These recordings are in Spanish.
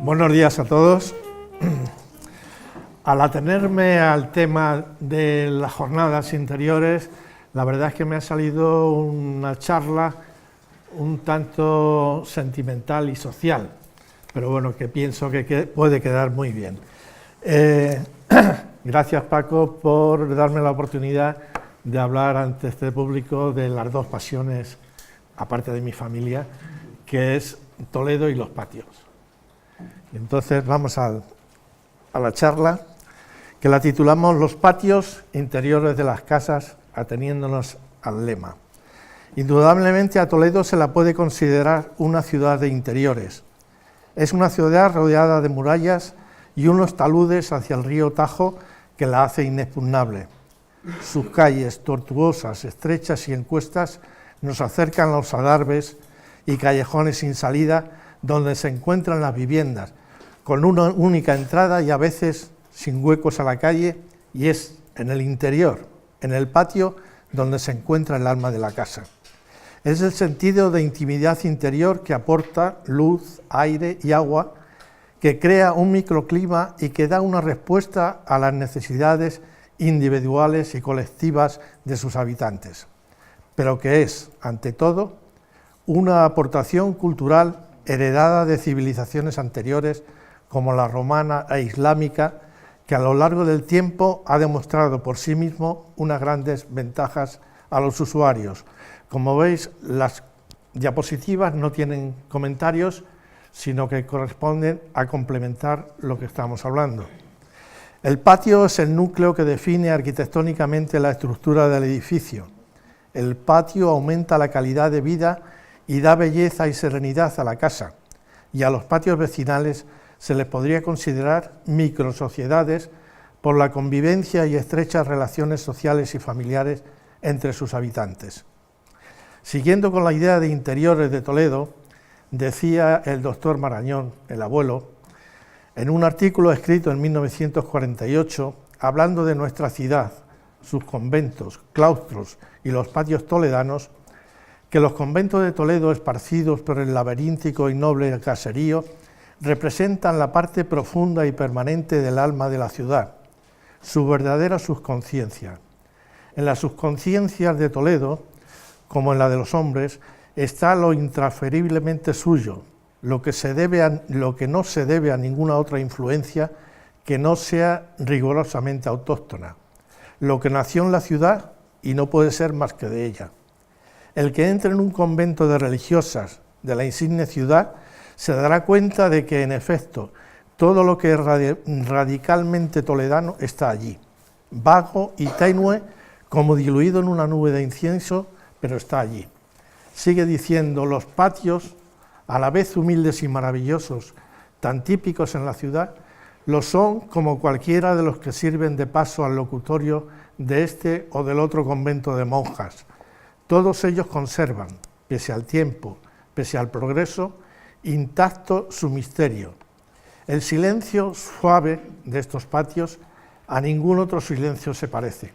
Buenos días a todos. Al atenerme al tema de las jornadas interiores, la verdad es que me ha salido una charla un tanto sentimental y social, pero bueno, que pienso que puede quedar muy bien. Gracias, Paco, por darme la oportunidad de hablar ante este público de las dos pasiones, aparte de mi familia, que es Toledo y los patios. Entonces vamos a la charla, que la titulamos Los patios interiores de las casas, ateniéndonos al lema. Indudablemente a Toledo se la puede considerar una ciudad de interiores. Es una ciudad rodeada de murallas y unos taludes hacia el río Tajo que la hace inexpugnable. Sus calles tortuosas, estrechas y encuestas nos acercan a los adarves y callejones sin salida donde se encuentran las viviendas, con una única entrada y a veces sin huecos a la calle, y es en el interior, en el patio, donde se encuentra el alma de la casa. Es el sentido de intimidad interior que aporta luz, aire y agua, que crea un microclima y que da una respuesta a las necesidades individuales y colectivas de sus habitantes, pero que es, ante todo, una aportación cultural heredada de civilizaciones anteriores como la romana e islámica, que a lo largo del tiempo ha demostrado por sí mismo unas grandes ventajas a los usuarios. Como veis, las diapositivas no tienen comentarios, sino que corresponden a complementar lo que estamos hablando. El patio es el núcleo que define arquitectónicamente la estructura del edificio. El patio aumenta la calidad de vida y da belleza y serenidad a la casa, y a los patios vecinales se les podría considerar microsociedades por la convivencia y estrechas relaciones sociales y familiares entre sus habitantes. Siguiendo con la idea de interiores de Toledo, decía el doctor Marañón, el abuelo, en un artículo escrito en 1948, hablando de nuestra ciudad, sus conventos, claustros y los patios toledanos, que los conventos de Toledo, esparcidos por el laberíntico y noble caserío, representan la parte profunda y permanente del alma de la ciudad, su verdadera subconsciencia. En las subconsciencias de Toledo, como en la de los hombres, está lo intransferiblemente suyo, lo que no se debe a ninguna otra influencia que no sea rigurosamente autóctona, lo que nació en la ciudad y no puede ser más que de ella. El que entre en un convento de religiosas de la insigne ciudad se dará cuenta de que, en efecto, todo lo que es radicalmente toledano está allí, vago y tenue, como diluido en una nube de incienso, pero está allí. Sigue diciendo, los patios, a la vez humildes y maravillosos, tan típicos en la ciudad, lo son como cualquiera de los que sirven de paso al locutorio de este o del otro convento de monjas. Todos ellos conservan, pese al tiempo, pese al progreso, intacto su misterio. El silencio suave de estos patios a ningún otro silencio se parece.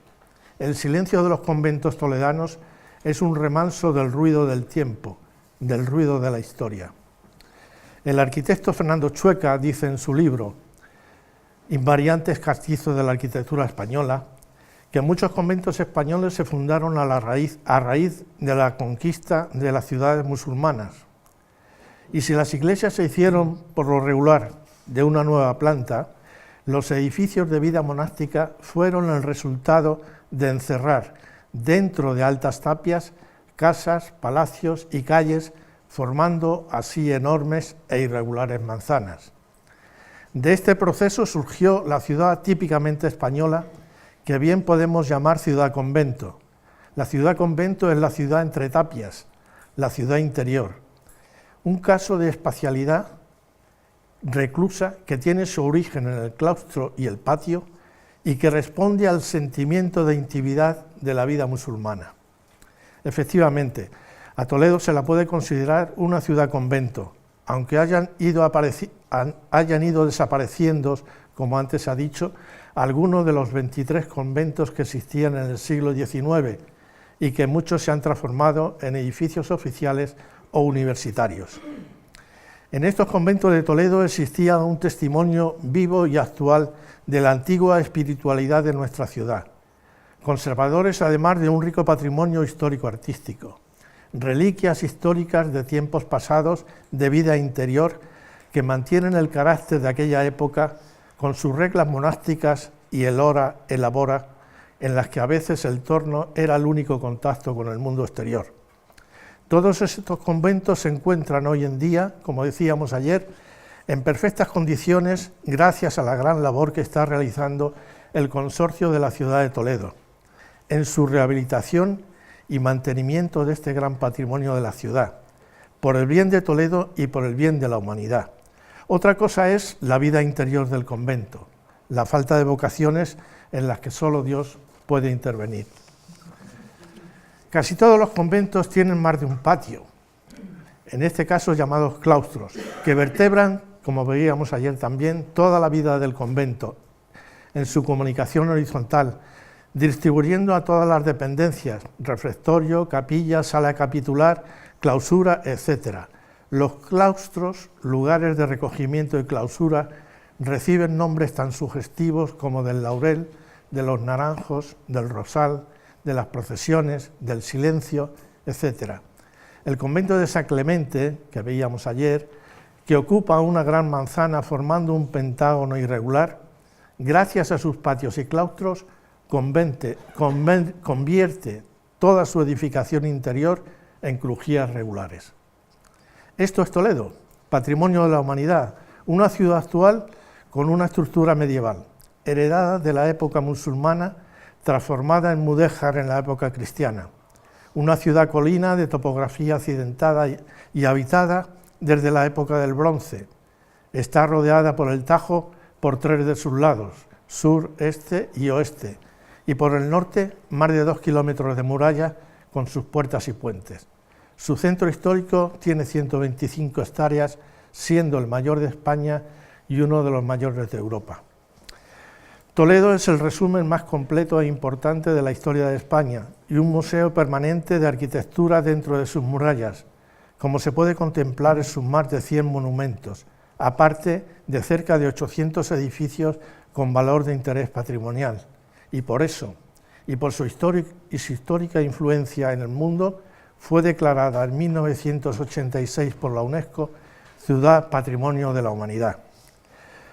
El silencio de los conventos toledanos es un remanso del ruido del tiempo, del ruido de la historia. El arquitecto Fernando Chueca dice en su libro Invariantes castizos de la arquitectura española, que muchos conventos españoles se fundaron a raíz de la conquista de las ciudades musulmanas. Y si las iglesias se hicieron, por lo regular, de una nueva planta, los edificios de vida monástica fueron el resultado de encerrar dentro de altas tapias casas, palacios y calles, formando así enormes e irregulares manzanas. De este proceso surgió la ciudad típicamente española, que bien podemos llamar ciudad-convento. La ciudad-convento es la ciudad entre tapias, la ciudad interior. Un caso de espacialidad reclusa que tiene su origen en el claustro y el patio y que responde al sentimiento de intimidad de la vida musulmana. Efectivamente, a Toledo se la puede considerar una ciudad-convento, aunque hayan ido desapareciendo, como antes se ha dicho, algunos de los 23 conventos que existían en el siglo XIX y que muchos se han transformado en edificios oficiales o universitarios. En estos conventos de Toledo existía un testimonio vivo y actual de la antigua espiritualidad de nuestra ciudad, conservadores además de un rico patrimonio histórico-artístico, reliquias históricas de tiempos pasados de vida interior que mantienen el carácter de aquella época con sus reglas monásticas y el ora, el labora, en las que a veces el torno era el único contacto con el mundo exterior. Todos estos conventos se encuentran hoy en día, como decíamos ayer, en perfectas condiciones gracias a la gran labor que está realizando el Consorcio de la ciudad de Toledo, en su rehabilitación y mantenimiento de este gran patrimonio de la ciudad, por el bien de Toledo y por el bien de la humanidad. Otra cosa es la vida interior del convento, la falta de vocaciones en las que solo Dios puede intervenir. Casi todos los conventos tienen más de un patio, en este caso llamados claustros, que vertebran, como veíamos ayer también, toda la vida del convento, en su comunicación horizontal, distribuyendo a todas las dependencias, refectorio, capilla, sala capitular, clausura, etc. Los claustros, lugares de recogimiento y clausura, reciben nombres tan sugestivos como del laurel, de los naranjos, del rosal, de las procesiones, del silencio, etc. El convento de San Clemente, que veíamos ayer, que ocupa una gran manzana formando un pentágono irregular, gracias a sus patios y claustros, convierte toda su edificación interior en crujías regulares. Esto es Toledo, patrimonio de la humanidad, una ciudad actual con una estructura medieval, heredada de la época musulmana, transformada en mudéjar en la época cristiana. Una ciudad colina de topografía accidentada y habitada desde la época del bronce. Está rodeada por el Tajo por 3 de sus lados, sur, este y oeste, y por el norte más de 2 kilómetros de muralla con sus puertas y puentes. Su centro histórico tiene 125 hectáreas, siendo el mayor de España y uno de los mayores de Europa. Toledo es el resumen más completo e importante de la historia de España y un museo permanente de arquitectura dentro de sus murallas, como se puede contemplar en sus más de 100 monumentos, aparte de cerca de 800 edificios con valor de interés patrimonial. Y por eso, y por su histórica influencia en el mundo, fue declarada en 1986 por la UNESCO Ciudad Patrimonio de la Humanidad.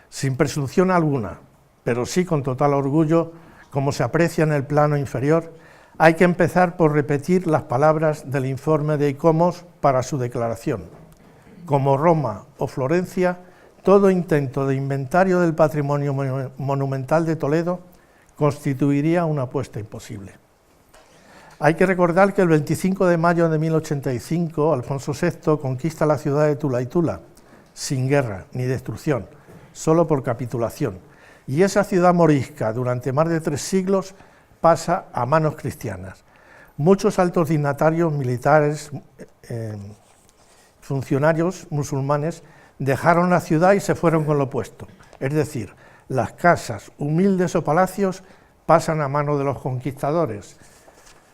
Sin presunción alguna, pero sí con total orgullo, como se aprecia en el plano inferior, hay que empezar por repetir las palabras del informe de ICOMOS para su declaración. Como Roma o Florencia, todo intento de inventario del patrimonio monumental de Toledo constituiría una apuesta imposible. Hay que recordar que el 25 de mayo de 1085, Alfonso VI conquista la ciudad de Tula y Tula, sin guerra ni destrucción, solo por capitulación, y esa ciudad morisca durante más de 3 siglos pasa a manos cristianas. Muchos altos dignatarios militares, funcionarios musulmanes, dejaron la ciudad y se fueron con lo opuesto, es decir, las casas humildes o palacios pasan a manos de los conquistadores,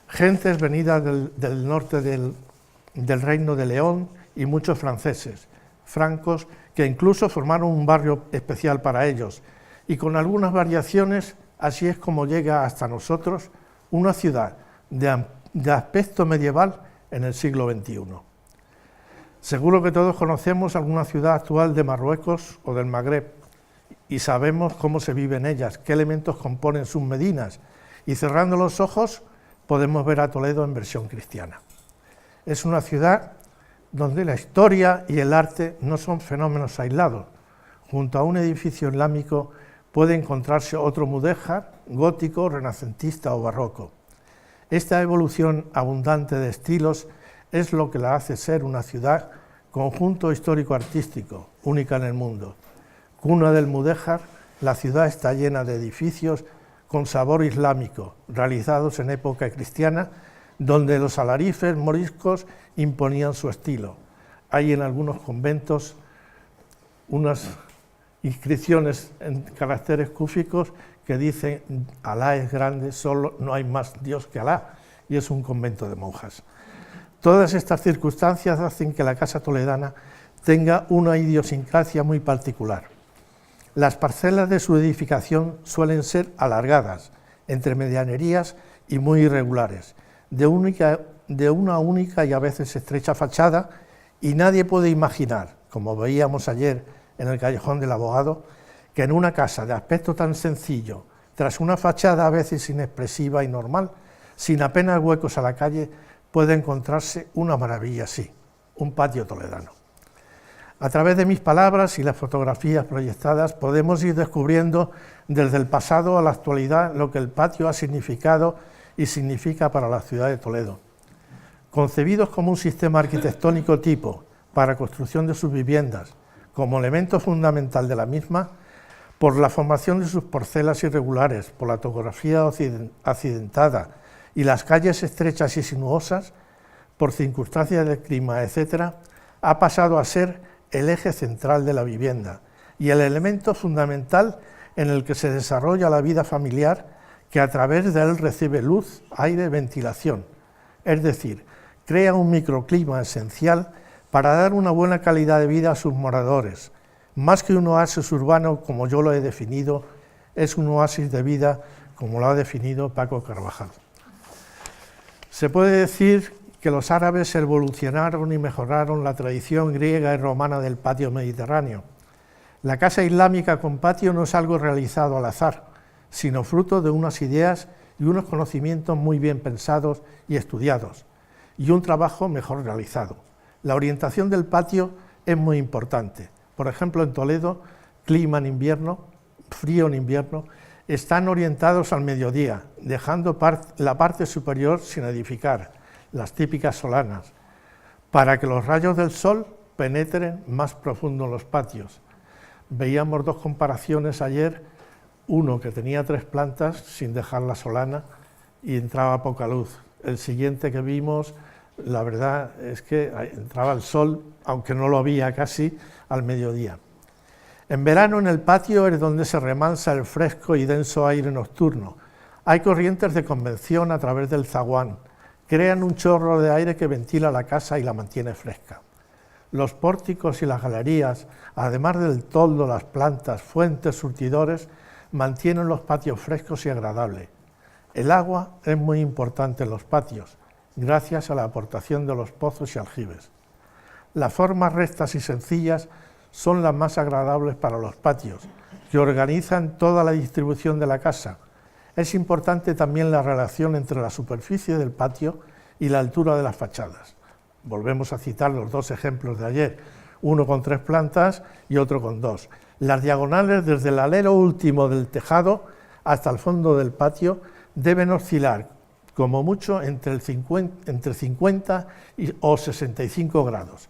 gentes venidas del norte del Reino de León y muchos franceses, francos, que incluso formaron un barrio especial para ellos, y con algunas variaciones, así es como llega hasta nosotros una ciudad de aspecto medieval en el siglo XXI. Seguro que todos conocemos alguna ciudad actual de Marruecos o del Magreb y sabemos cómo se vive en ellas, qué elementos componen sus medinas, y cerrando los ojos podemos ver a Toledo en versión cristiana. Es una ciudad donde la historia y el arte no son fenómenos aislados. Junto a un edificio islámico puede encontrarse otro mudéjar, gótico, renacentista o barroco. Esta evolución abundante de estilos es lo que la hace ser una ciudad, conjunto histórico-artístico, única en el mundo. Cuna del mudéjar, la ciudad está llena de edificios con sabor islámico, realizados en época cristiana, donde los alarifes moriscos imponían su estilo. Hay en algunos conventos unas inscripciones en caracteres cúficos que dicen Alá es grande, solo no hay más Dios que Alá, y es un convento de monjas. Todas estas circunstancias hacen que la Casa Toledana tenga una idiosincrasia muy particular. Las parcelas de su edificación suelen ser alargadas, entre medianerías y muy irregulares, de una única y a veces estrecha fachada, y nadie puede imaginar, como veíamos ayer en el Callejón del Abogado, que en una casa de aspecto tan sencillo, tras una fachada a veces inexpresiva y normal, sin apenas huecos a la calle, puede encontrarse una maravilla así, un patio toledano. A través de mis palabras y las fotografías proyectadas podemos ir descubriendo desde el pasado a la actualidad lo que el patio ha significado y significa para la ciudad de Toledo. Concebidos como un sistema arquitectónico tipo para construcción de sus viviendas, como elemento fundamental de la misma, por la formación de sus parcelas irregulares, por la topografía accidentada y las calles estrechas y sinuosas, por circunstancias del clima, etc., ha pasado a ser el eje central de la vivienda y el elemento fundamental en el que se desarrolla la vida familiar, que a través de él recibe luz, aire, ventilación, es decir, crea un microclima esencial para dar una buena calidad de vida a sus moradores. Más que un oasis urbano, como yo lo he definido, es un oasis de vida, como lo ha definido Paco Carvajal. Se puede decir que los árabes evolucionaron y mejoraron la tradición griega y romana del patio mediterráneo. La casa islámica con patio no es algo realizado al azar, sino fruto de unas ideas y unos conocimientos muy bien pensados y estudiados, y un trabajo mejor realizado. La orientación del patio es muy importante. Por ejemplo, en Toledo, clima en invierno, frío en invierno, están orientados al mediodía, dejando la parte superior sin edificar, las típicas solanas, para que los rayos del sol penetren más profundo en los patios. Veíamos dos comparaciones ayer, uno que tenía 3 plantas sin dejar la solana y entraba poca luz. El siguiente que vimos, la verdad es que entraba el sol, aunque no lo había casi, al mediodía. En verano en el patio es donde se remansa el fresco y denso aire nocturno. Hay corrientes de convección a través del zaguán, crean un chorro de aire que ventila la casa y la mantiene fresca. Los pórticos y las galerías, además del toldo, las plantas, fuentes, surtidores, mantienen los patios frescos y agradables. El agua es muy importante en los patios, gracias a la aportación de los pozos y aljibes. Las formas rectas y sencillas son las más agradables para los patios, que organizan toda la distribución de la casa. Es importante también la relación entre la superficie del patio y la altura de las fachadas. Volvemos a citar los dos ejemplos de ayer, uno con 3 plantas y otro con 2. Las diagonales desde el alero último del tejado hasta el fondo del patio deben oscilar como mucho entre 50 o 65 grados.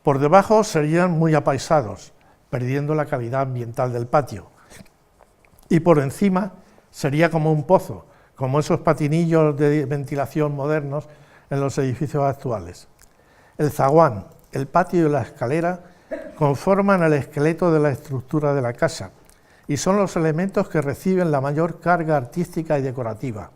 Por debajo serían muy apaisados, perdiendo la calidad ambiental del patio. Y por encima sería como un pozo, como esos patinillos de ventilación modernos en los edificios actuales. El zaguán, el patio y la escalera conforman el esqueleto de la estructura de la casa y son los elementos que reciben la mayor carga artística y decorativa.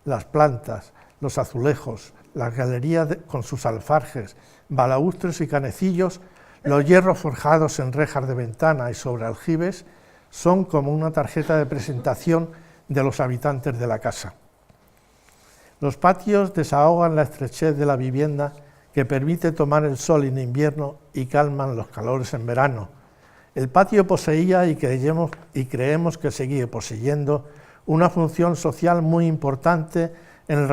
Las plantas, los azulejos, las galerías con sus alfarjes, balaustres y canecillos, los hierros forjados en rejas de ventana y sobre aljibes son como una tarjeta de presentación de los habitantes de la casa. Los patios desahogan la estrechez de la vivienda, que permite tomar el sol en invierno y calman los calores en verano. El patio poseía y creemos que sigue poseyendo una función social muy importante en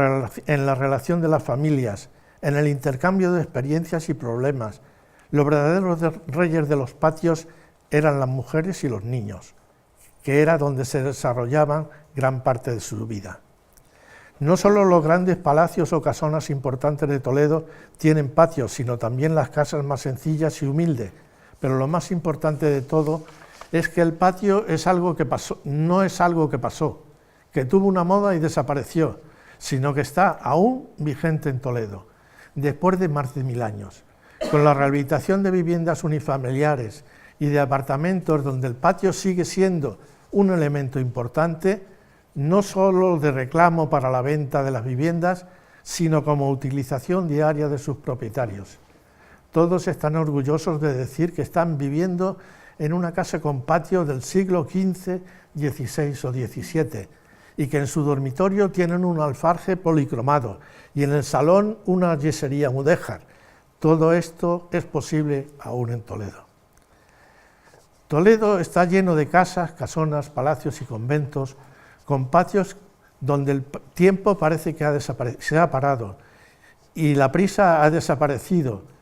la relación de las familias, en el intercambio de experiencias y problemas. Los verdaderos reyes de los patios eran las mujeres y los niños, que era donde se desarrollaban gran parte de su vida. No solo los grandes palacios o casonas importantes de Toledo tienen patios, sino también las casas más sencillas y humildes, pero lo más importante de todo es que el patio es algo que pasó, no es algo que pasó, que tuvo una moda y desapareció, sino que está aún vigente en Toledo, después de más de 1000 años, con la rehabilitación de viviendas unifamiliares y de apartamentos donde el patio sigue siendo un elemento importante, no solo de reclamo para la venta de las viviendas, sino como utilización diaria de sus propietarios. Todos están orgullosos de decir que están viviendo en una casa con patio del siglo XV, XVI o XVII y que en su dormitorio tienen un alfarje policromado y en el salón una yesería mudéjar. Todo esto es posible aún en Toledo. Toledo está lleno de casas, casonas, palacios y conventos, con patios donde el tiempo parece que se ha parado y la prisa ha desaparecido.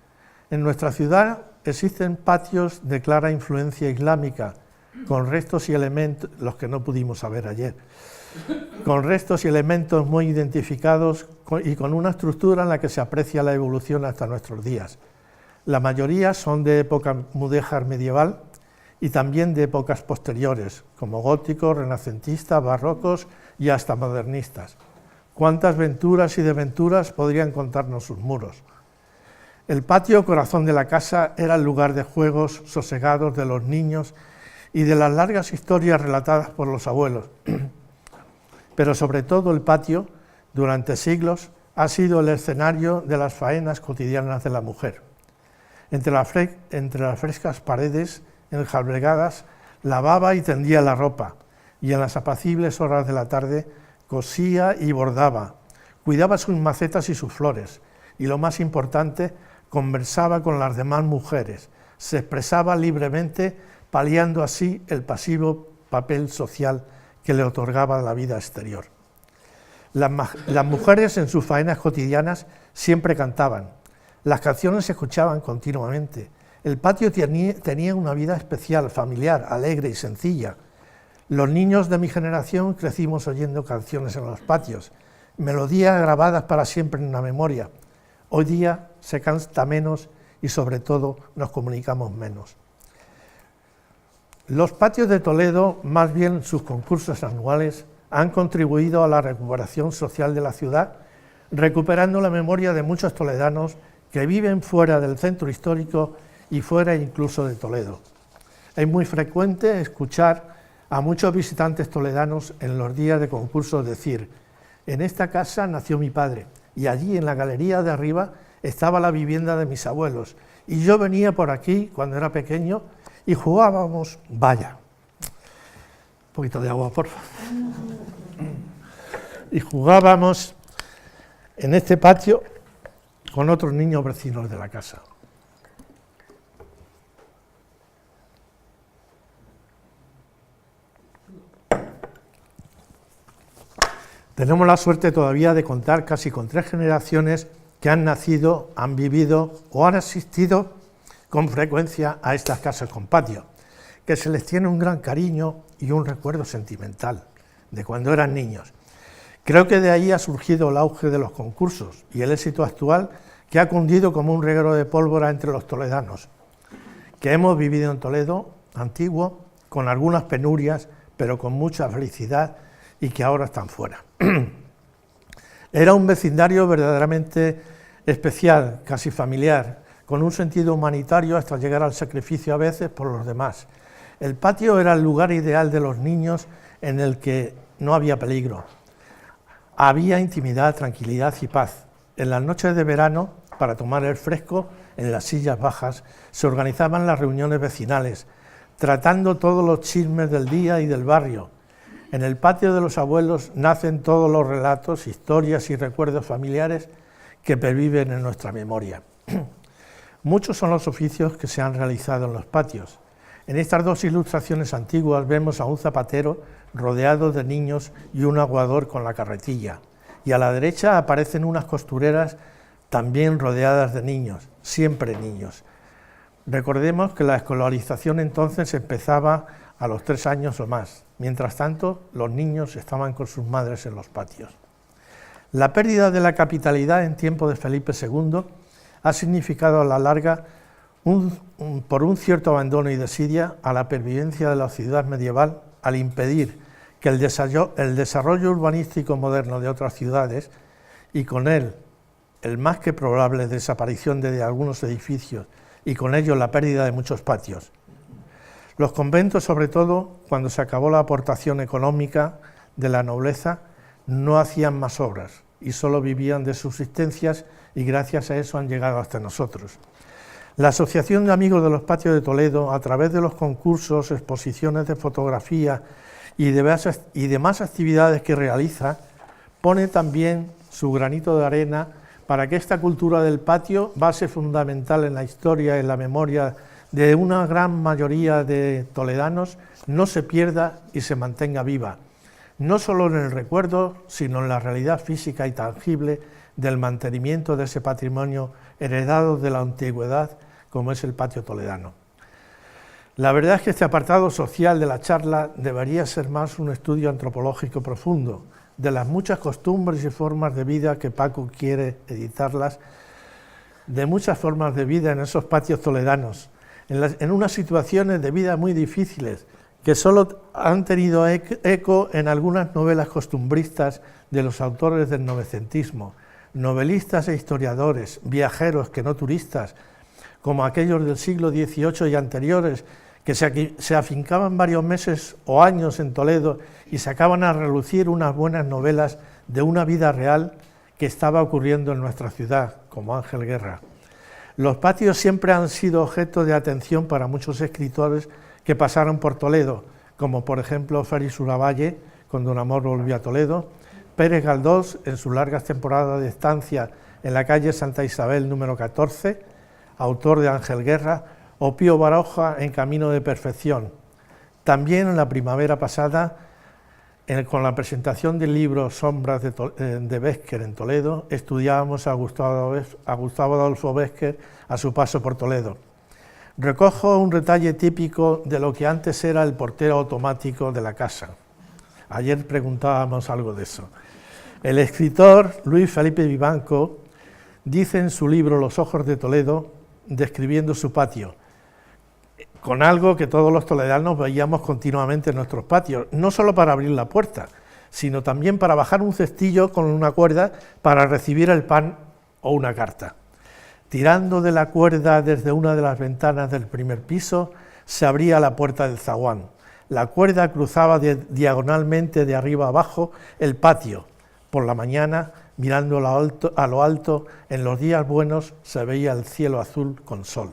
En nuestra ciudad existen patios de clara influencia islámica, con restos y elementos, los que no pudimos saber ayer, con restos y elementos muy identificados y con una estructura en la que se aprecia la evolución hasta nuestros días. La mayoría son de época mudéjar medieval y también de épocas posteriores, como góticos, renacentistas, barrocos y hasta modernistas. ¿Cuántas venturas y desventuras podrían contarnos sus muros? El patio, corazón de la casa, era el lugar de juegos sosegados de los niños y de las largas historias relatadas por los abuelos. Pero sobre todo el patio, durante siglos, ha sido el escenario de las faenas cotidianas de la mujer. Entre las frescas paredes enjalbegadas, lavaba y tendía la ropa, y en las apacibles horas de la tarde cosía y bordaba, cuidaba sus macetas y sus flores, y lo más importante, conversaba con las demás mujeres, se expresaba libremente, paliando así el pasivo papel social que le otorgaba la vida exterior. Las mujeres en sus faenas cotidianas siempre cantaban, las canciones se escuchaban continuamente, el patio tenía una vida especial, familiar, alegre y sencilla. Los niños de mi generación crecimos oyendo canciones en los patios, melodías grabadas para siempre en la memoria. Hoy día se canta menos y sobre todo nos comunicamos menos. Los patios de Toledo, más bien sus concursos anuales, han contribuido a la recuperación social de la ciudad, recuperando la memoria de muchos toledanos que viven fuera del centro histórico y fuera incluso de Toledo. Es muy frecuente escuchar a muchos visitantes toledanos en los días de concursos decir: en esta casa nació mi padre y allí en la galería de arriba estaba la vivienda de mis abuelos y yo venía por aquí cuando era pequeño y jugábamos, vaya, un poquito de agua, por favor, y jugábamos en este patio con otros niños vecinos de la casa. Tenemos la suerte todavía de contar casi con 3 generaciones que han nacido, han vivido o han asistido con frecuencia a estas casas con patio, que se les tiene un gran cariño y un recuerdo sentimental de cuando eran niños. Creo que de ahí ha surgido el auge de los concursos y el éxito actual que ha cundido como un reguero de pólvora entre los toledanos, que hemos vivido en Toledo antiguo, con algunas penurias, pero con mucha felicidad y que ahora están fuera. Era un vecindario verdaderamente especial, casi familiar, con un sentido humanitario hasta llegar al sacrificio a veces por los demás. El patio era el lugar ideal de los niños en el que no había peligro. Había intimidad, tranquilidad y paz. En las noches de verano, para tomar el fresco, en las sillas bajas, se organizaban las reuniones vecinales, tratando todos los chismes del día y del barrio. En el patio de los abuelos nacen todos los relatos, historias y recuerdos familiares que perviven en nuestra memoria. Muchos son los oficios que se han realizado en los patios. En estas 2 ilustraciones antiguas vemos a un zapatero rodeado de niños y un aguador con la carretilla. Y a la derecha aparecen unas costureras también rodeadas de niños, siempre niños. Recordemos que la escolarización entonces empezaba a los 3 años o más. Mientras tanto, los niños estaban con sus madres en los patios. La pérdida de la capitalidad en tiempo de Felipe II ha significado a la larga, por un cierto abandono y desidia, a la pervivencia de la ciudad medieval, al impedir que el desarrollo urbanístico moderno de otras ciudades, y con él el más que probable desaparición de algunos edificios, y con ello la pérdida de muchos patios. Los conventos, sobre todo, cuando se acabó la aportación económica de la nobleza, no hacían más obras y solo vivían de subsistencias y gracias a eso han llegado hasta nosotros. La Asociación de Amigos de los Patios de Toledo, a través de los concursos, exposiciones de fotografía y demás actividades que realiza, pone también su granito de arena para que esta cultura del patio, base fundamental en la historia y en la memoria de una gran mayoría de toledanos, no se pierda y se mantenga viva, no solo en el recuerdo, sino en la realidad física y tangible del mantenimiento de ese patrimonio heredado de la antigüedad, como es el patio toledano. La verdad es que este apartado social de la charla debería ser más un estudio antropológico profundo de las muchas costumbres y formas de vida que Paco quiere editarlas, de muchas formas de vida en esos patios toledanos, en unas situaciones de vida muy difíciles, que solo han tenido eco en algunas novelas costumbristas de los autores del novecentismo, novelistas e historiadores, viajeros que no turistas, como aquellos del siglo XVIII y anteriores, que se afincaban varios meses o años en Toledo y sacaban a relucir unas buenas novelas de una vida real que estaba ocurriendo en nuestra ciudad, como Ángel Guerra. Los patios siempre han sido objeto de atención para muchos escritores que pasaron por Toledo, como por ejemplo Félix Uravalle, con Don Amor volvió a Toledo, Pérez Galdós en sus largas temporadas de estancia en la calle Santa Isabel número 14, autor de Ángel Guerra, o Pío Baroja en Camino de Perfección. También en la primavera pasada, con la presentación del libro Sombras de Bécquer en Toledo, estudiábamos a Gustavo Adolfo Bécquer a su paso por Toledo. Recojo un detalle típico de lo que antes era el portero automático de la casa. Ayer preguntábamos algo de eso. El escritor Luis Felipe Vivanco dice en su libro Los ojos de Toledo, describiendo su patio, con algo que todos los toledanos veíamos continuamente en nuestros patios, no solo para abrir la puerta, sino también para bajar un cestillo con una cuerda para recibir el pan o una carta. Tirando de la cuerda desde una de las ventanas del primer piso, se abría la puerta del zaguán. La cuerda cruzaba diagonalmente de arriba a abajo el patio. Por la mañana, mirando a lo alto, en los días buenos se veía el cielo azul con sol.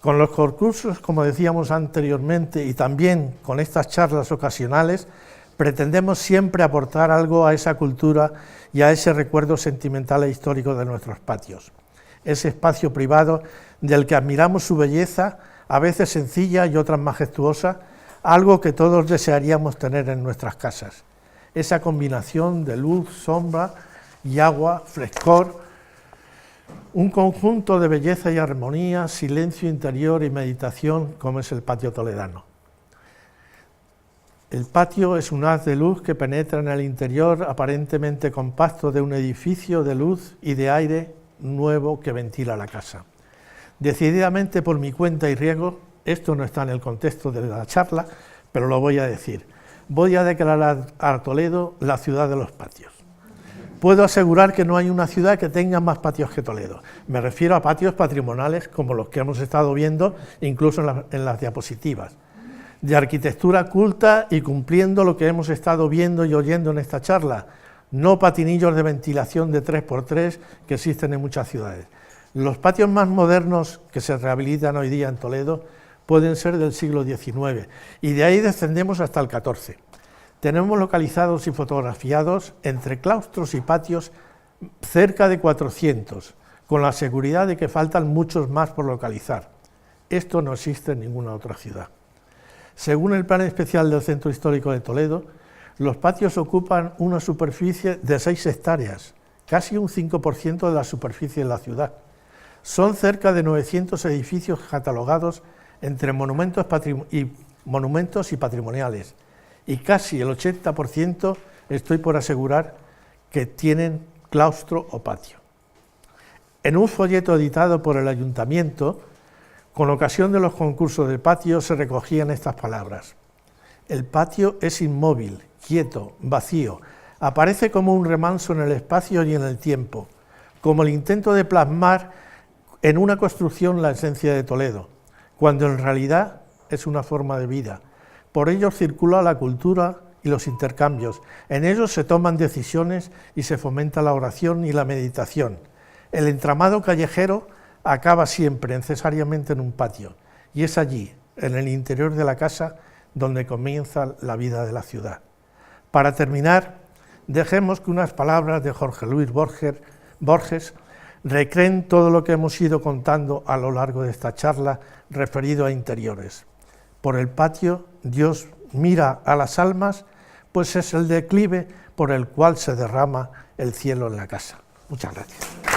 Con los concursos, como decíamos anteriormente, y también con estas charlas ocasionales, pretendemos siempre aportar algo a esa cultura y a ese recuerdo sentimental e histórico de nuestros patios. Ese espacio privado del que admiramos su belleza, a veces sencilla y otras majestuosa, algo que todos desearíamos tener en nuestras casas. Esa combinación de luz, sombra y agua, frescor, un conjunto de belleza y armonía, silencio interior y meditación, como es el patio toledano. El patio es un haz de luz que penetra en el interior aparentemente compacto de un edificio de luz y de aire nuevo que ventila la casa. Decididamente por mi cuenta y riesgo, esto no está en el contexto de la charla, pero lo voy a decir. Voy a declarar a Toledo la ciudad de los patios. Puedo asegurar que no hay una ciudad que tenga más patios que Toledo. Me refiero a patios patrimoniales como los que hemos estado viendo, incluso en las diapositivas, de arquitectura culta y cumpliendo lo que hemos estado viendo y oyendo en esta charla, no patinillos de ventilación de 3x3 que existen en muchas ciudades. Los patios más modernos que se rehabilitan hoy día en Toledo pueden ser del siglo XIX y de ahí descendemos hasta el XIV. Tenemos localizados y fotografiados entre claustros y patios cerca de 400, con la seguridad de que faltan muchos más por localizar. Esto no existe en ninguna otra ciudad. Según el Plan Especial del Centro Histórico de Toledo, los patios ocupan una superficie de 6 hectáreas, casi un 5% de la superficie de la ciudad. Son cerca de 900 edificios catalogados entre monumentos y patrimoniales, y casi el 80% estoy por asegurar que tienen claustro o patio. En un folleto editado por el Ayuntamiento, con ocasión de los concursos de patio, se recogían estas palabras: el patio es inmóvil, quieto, vacío, aparece como un remanso en el espacio y en el tiempo, como el intento de plasmar en una construcción la esencia de Toledo, cuando en realidad es una forma de vida. Por ellos circula la cultura y los intercambios, en ellos se toman decisiones y se fomenta la oración y la meditación. El entramado callejero acaba siempre necesariamente en un patio, y es allí, en el interior de la casa, donde comienza la vida de la ciudad. Para terminar, dejemos que unas palabras de Jorge Luis Borges recreen todo lo que hemos ido contando a lo largo de esta charla referido a interiores. Por el patio, Dios mira a las almas, pues es el declive por el cual se derrama el cielo en la casa. Muchas gracias.